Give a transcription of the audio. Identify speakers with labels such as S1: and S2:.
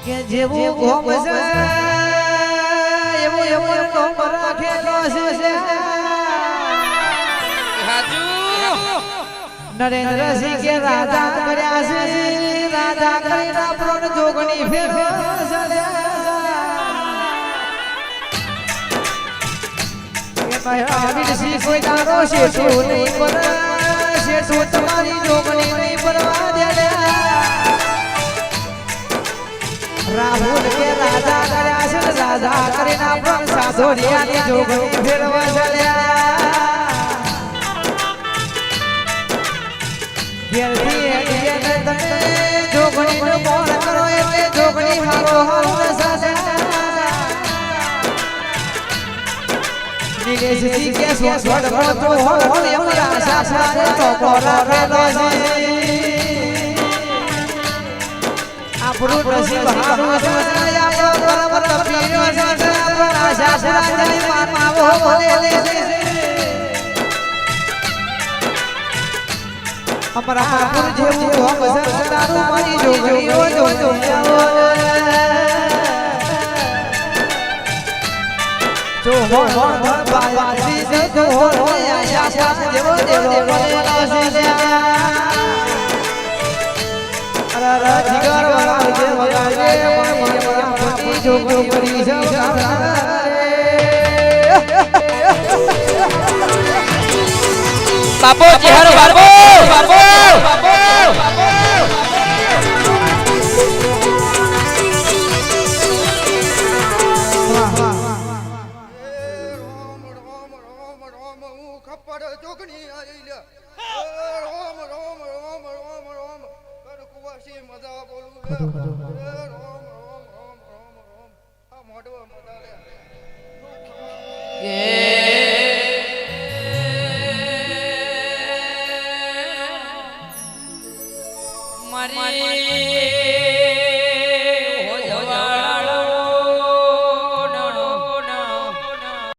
S1: કે જેવું ગોમ છે એવું એવું ગોમ રાખેલો છે
S2: હાજુ
S1: નરેન્દ્રસિંહ કે રાજા કર્યા છે રાજા કરીને આપણો જોગણી ફેરો વીરસિંહ કોઈ તારો શેઠો નહીં પર શેઠો તમારી જોગણી નહીં પરવા દે રાહુલ કે રાજા કર્યા છે રાજા કરીને આપણો સાધોરિયાની જોગણી ફેરવા ચાલ્યા ઘેરથી એડીએ તમે જોગણીનું મોણ કરો એટલે જોગણી હારો હારો સાથે નિલેશજી કે સોસવડ મોતો હોય એમના સાસરાને તો કોરારેલો છે આપણું નસીબ હારું છે આપણો પરમ પીર્યો છે આપણા સાસરાને માનવો બોલે છે અમારા હાપુર જેવું હોમ સંસારું મારી જોગણીઓ જો હો હો બાવાજી છે જો હો હો આશા જેવો દેવો બોલેલો છે અરે જીગર વાળા જે વગાડે મારી જોગણી કરી છે
S2: બાપો ચહેરો બાપો બાપો
S3: જોગણી આવી લે રોમ રોમ રોમ રોમ રોમ કુવાસી મજા બોલું રોમ રોમ રોમ રોમ રોમ આ મોઢવા મજા લે
S2: મારી